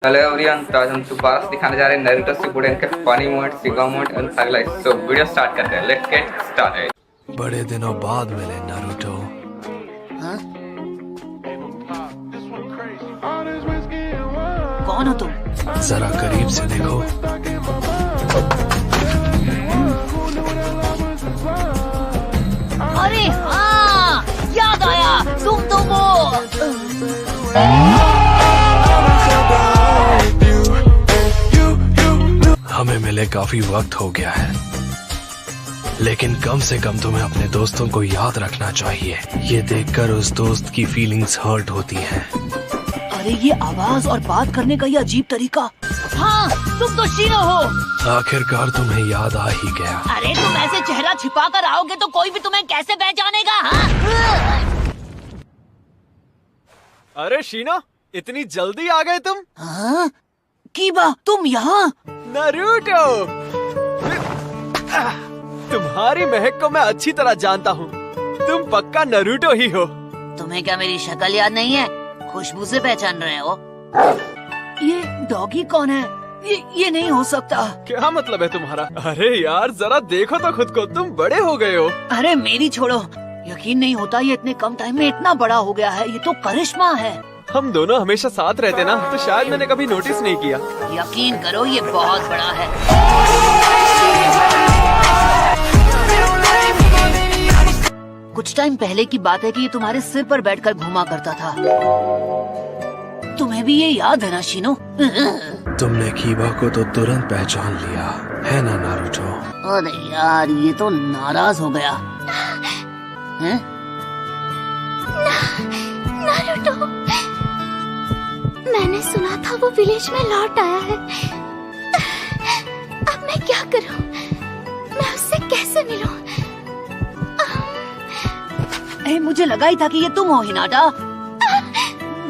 Hello everyone, तो आज हम दोबारा से दिखाने जा रहे हैं नारुतो शिपुडेन के फनी मोमेंट, सिगा moment and highlight. So video start करते हैं। Let's get started. बड़े दिनों बाद मिले नारुतो। हाँ? कौन हो तुम? जरा करीब से देखो। अरे हाँ, याद आया, तुम तो वो हमें मिले काफी वक्त हो गया है, लेकिन कम से कम तुम्हें अपने दोस्तों को याद रखना चाहिए। ये देखकर उस दोस्त की फीलिंग्स हर्ट होती हैं। अरे ये आवाज और बात करने का ये अजीब तरीका। हाँ, तुम तो शीनो हो। आखिरकार तुम्हें याद आ ही गया। अरे तुम ऐसे चेहरा छिपा कर आओगे तो कोई भी तुम्हें कैसे पहचानेगा? हाँ? अरे शीना, इतनी जल्दी आ गए तुम? हाँ? कीबा, तुम यहाँ? नारुतो! तुम्हारी महक को मैं अच्छी तरह जानता हूँ। तुम पक्का नारुतो ही हो। तुम्हें क्या मेरी शक्ल याद नहीं है? खुशबू से पहचान रहे हो? ये डॉगी कौन है? ये नहीं हो सकता। क्या मतलब है तुम्हारा? अरे यार, जरा देखो तो खुद को, तुम बड़े हो गए हो। अरे मेरी छोड़ो, यकीन नहीं होता ये इतने कम टाइम में इतना बड़ा हो गया है। ये तो करिश्मा है। हम दोनों हमेशा साथ रहते ना, तो शायद मैंने कभी नोटिस नहीं किया। यकीन करो, ये बहुत बड़ा है। कुछ टाइम पहले की बात है कि ये तुम्हारे सिर पर बैठकर घूमा करता था। तुम्हें भी ये याद है ना शीनो? तुमने कीबा को तो तुरंत पहचान लिया है ना नारुतो? अरे यार, ये तो नाराज हो गया। हैं? नारुतो, मैंने सुना था वो विलेज में लौट आया है। अब मैं क्या करूं? मैं उससे कैसे मिलूं? मुझे लगा ही था कि ये तुम हो हिनाटा।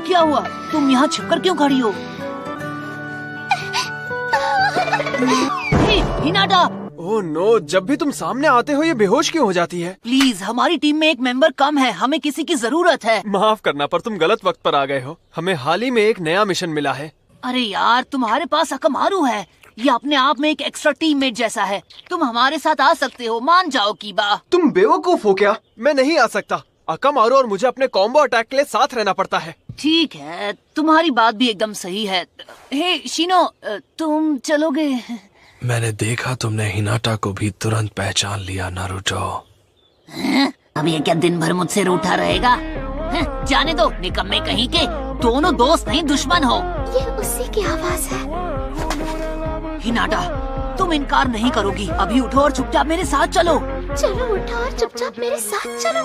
क्या हुआ? तुम यहाँ छिपकर क्यों खड़ी हो? हिनाटा! ओह नो, जब भी तुम सामने आते हो ये बेहोश क्यों हो जाती है? प्लीज, हमारी टीम में एक मेंबर कम है, हमें किसी की जरूरत है। माफ करना, पर तुम गलत वक्त पर आ गए हो। हमें हाल ही में एक नया मिशन मिला है। अरे यार, तुम्हारे पास अकमारू है। ये अपने आप में एक एक्स्ट्रा टीममेट जैसा है। तुम हमारे साथ आ सकते हो, मान जाओ कीबा। तुम बेवकूफ हो क्या? मैं नहीं आ सकता। अकामारू और मुझे अपने कॉम्बो अटैक के लिए साथ रहना पड़ता है। ठीक है, तुम्हारी बात भी एकदम सही है। हे शीनो, तुम चलोगे? मैंने देखा तुमने हिनाटा को भी तुरंत पहचान लिया नारुतो। अब ये क्या दिन भर मुझसे रूठा रहेगा? जाने दो, निकम्मे कहीं के। दोनों दोस्त नहीं, दुश्मन हो। ये उसी की आवाज है। हिनाटा, तुम इनकार नहीं करोगी। अभी उठो और चुपचाप मेरे साथ चलो। चलो उठो और चुपचाप मेरे साथ चलो।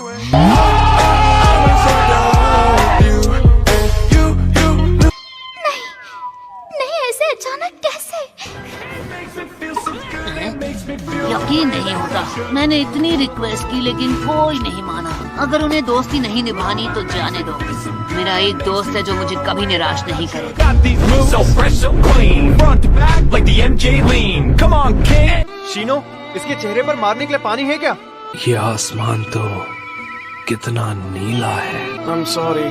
नहीं, नहीं, ऐसे अचानक कैसे? यकीन नहीं होता, मैंने इतनी रिक्वेस्ट की लेकिन कोई नहीं माना। अगर उन्हें दोस्ती नहीं निभानी तो जाने दो। मेरा एक दोस्त है जो मुझे कभी निराश नहीं करेगा। शीनो, इसके चेहरे पर मारने के लिए पानी है क्या? ये आसमान तो कितना नीला है। I'm sorry,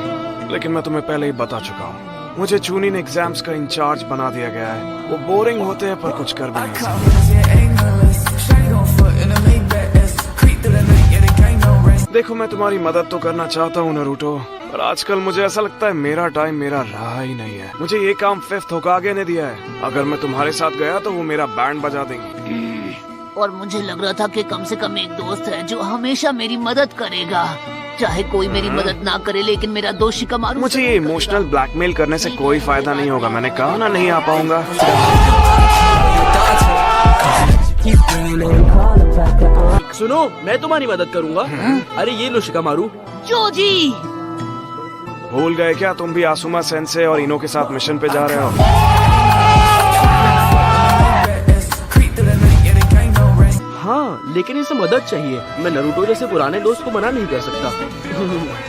लेकिन मैं तुम्हें पहले ही बता चुका हूँ। मुझे चूनिन एग्जाम्स का इंचार्ज बना दिया गया है। वो बोरिंग होते हैं पर कुछ कर भी नहीं सकते। देखो, मैं तुम्हारी मदद तो करना चाहता हूँ नारुतो, पर आजकल मुझे ऐसा लगता है मेरा टाइम मेरा रहा ही नहीं है। मुझे ये काम 5th होकागे ने दिया है। अगर मैं तुम्हारे साथ गया तो वो मेरा बैंड बजा देंगे। और मुझे लग रहा था कि कम से कम एक दोस्त है जो हमेशा मेरी मदद करेगा, चाहे कोई मेरी मदद ना करे। लेकिन मेरा दोस्त शिकामारू मुझे ये इमोशनल ब्लैकमेल करने से कोई फायदा नहीं होगा। मैंने कहा ना, नहीं आ पाऊंगा। सुनो, मैं तुम्हारी मदद करूंगा। अरे ये लो शिकामारू। जोजी! भूल गए क्या तुम भी आसुमा सेंसे और इनो के साथ मिशन पे जा रहे हो? हाँ, लेकिन इसे मदद चाहिए। मैं नारुतो जैसे पुराने दोस्त को मना नहीं कर सकता।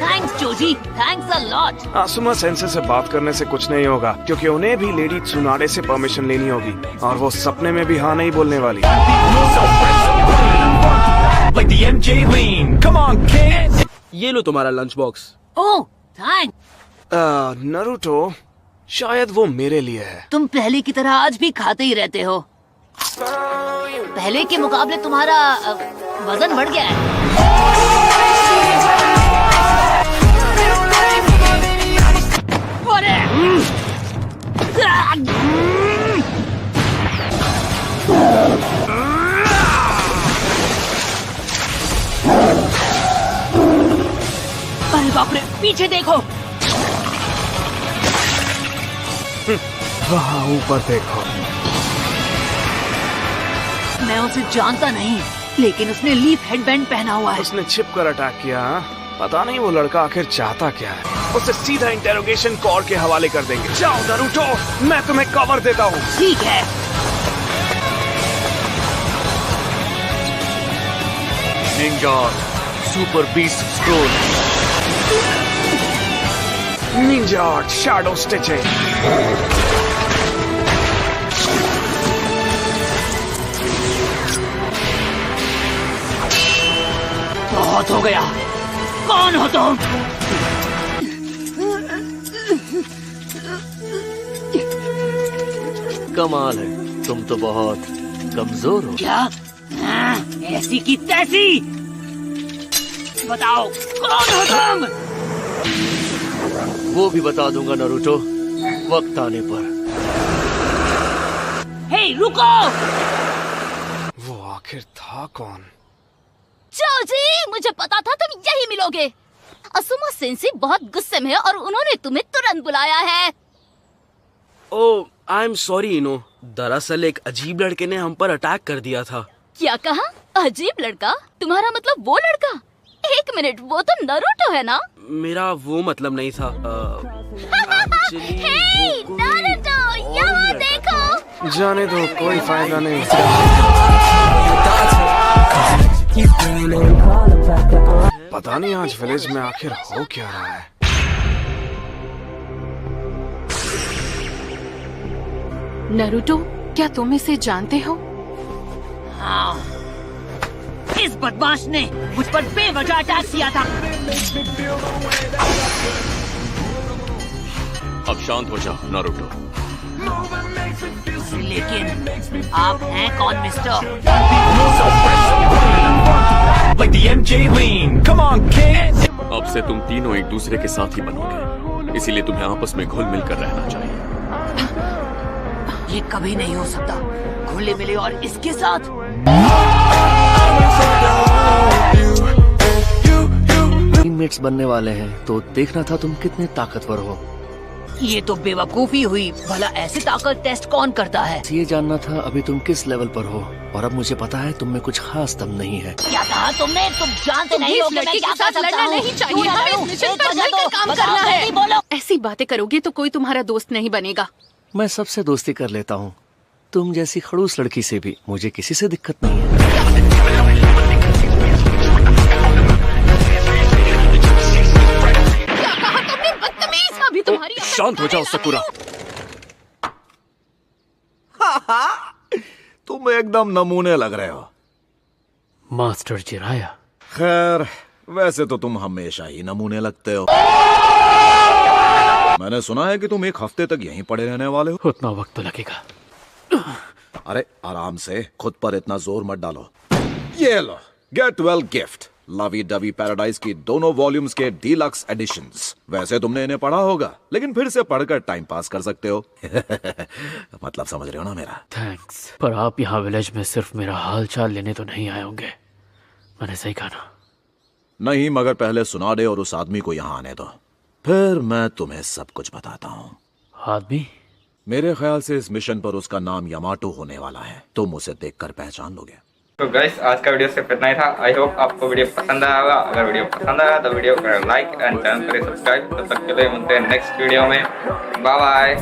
Thanks Joji, thanks a lot. Asuma sensei से बात करने से कुछ नहीं होगा, क्योंकि उन्हें भी लेडी त्सुनाडे से परमिशन लेनी होगी, और वो सपने में भी हाँ नहीं बोलने वाली। ये लो तुम्हारा लंच बॉक्स। ओह, थैंक्स। नारुतो, शायद वो मेरे लिए है। तुम पहले की तरह आज भी खाते ही रहते हो। पहले के मुकाबले तुम्हारा वजन बढ़ गया है। अरे बाप रे, पीछे देखो। वहाँ ऊपर देखो। मैं उसे जानता नहीं, लेकिन उसने लीफ हेडबैंड पहना हुआ है। उसने छिप कर अटैक किया। पता नहीं वो लड़का आखिर चाहता क्या है। उसे सीधा इंटेरोगेशन कोर के हवाले कर देंगे। जाओ नारुतो, मैं तुम्हें कवर देता हूँ। ठीक है। Ninja super beast scroll. Ninja shadow stitching. बहुत हो गया। कौन हो तुम? कमाल है, तुम तो बहुत कमजोर हो। क्या? ऐसी की तैसी। बताओ कौन हो तुम? वो भी बता दूंगा नारुतो, वक्त आने पर। हे रुको। वो आखिर था कौन? जोजी, मुझे पता था तुम यही मिलोगे। असुमा सेंसी बहुत गुस्से में है और उन्होंने तुम्हें तुरंत बुलाया है। ओह, आई एम सॉरी इनो। दरअसल एक अजीब लड़के ने हम पर अटैक कर दिया था। क्या कहा? अजीब लड़का? तुम्हारा मतलब वो लड़का? एक मिनट, वो तो नारुतो है ना? मेरा वो मतलब नहीं था। हे नारुतो, यहाँ देखो। जाने दो, कोई फायदा नहीं। पता नहीं आज विलेज में आखिर हो क्या रहा है। नारुतो, क्या तुम इसे जानते हो? हाँ, इस बदमाश ने मुझ पर बेवजह अटैक किया था। अब शांत हो जाओ नारुतो। लेकिन आप हैं कौन मिस्टर? अब से तुम तीनों एक दूसरे के साथ ही बनोगे, इसीलिए तुम्हें आपस में घुल मिल कर रहना चाहिए। ये कभी नहीं हो सकता। घुले मिले और इसके साथ। टीममेट्स बनने वाले हैं, तो देखना था तुम कितने ताकतवर हो। ये तो बेवकूफी हुई। भला ऐसी ताकत टेस्ट कौन करता है? ये जानना था अभी तुम किस लेवल पर हो, और अब मुझे पता है तुम में कुछ खास दम नहीं है। क्या कहा तुमने? तुम जानते नहीं हो कि मैं क्या कर सकता हूँ? नहीं चाहिए, हमें इस मिशन पर मिलकर काम करना है। बोलो। ऐसी बातें करोगे तो कोई तुम्हारा दोस्त नहीं बनेगा। मैं सबसे दोस्ती कर लेता हूँ, तुम जैसी खड़ूस लड़की से भी। मुझे किसी से दिक्कत नहीं है। क्या कहा तुमने? बदतमीज! अभी तुम्हारी शांत हो जाओ सकुरा। तुम एकदम नमूने लग रहे हो। Master Jiraiya. खैर, वैसे तो तुम हमेशा ही नमूने लगते हो। मैंने सुना है कि तुम एक हफ्ते तक यहीं पड़े रहने वाले हो। उतना वक्त तो लगेगा। अरे आराम से, खुद पर इतना जोर मत डालो। ये लो, get well gift. Lovey dovey paradise की दोनों वॉल्यूम्स के डीलक्स एडिशंस। वैसे तुमने इन्हें पढ़ा होगा, लेकिन फिर से पढ़कर टाइम पास कर सकते हो। मतलब समझ रहे हो ना मेरा? थैंक्स, पर आप यहाँ विलेज में सिर्फ मेरा हाल चाल लेने तो नहीं आए होंगे। मैंने सही कहा ना? नहीं, मगर पहले सुना दे और उस आदमी को यहाँ आने दो, फिर मैं तुम्हें सब कुछ बताता हूँ। आदमी? मेरे ख्याल से इस मिशन पर उसका नाम यामाटो होने वाला है। तुम उसे देखकर पहचान लोगे। तो गाइस, आज का वीडियो सिर्फ इतना ही था। आई होप आपको वीडियो पसंद आया होगा। अगर वीडियो पसंद आया तो वीडियो को लाइक एंड चैनल करें सब्सक्राइब। तब तक के लिए मिलते हैं नेक्स्ट वीडियो में। Bye bye.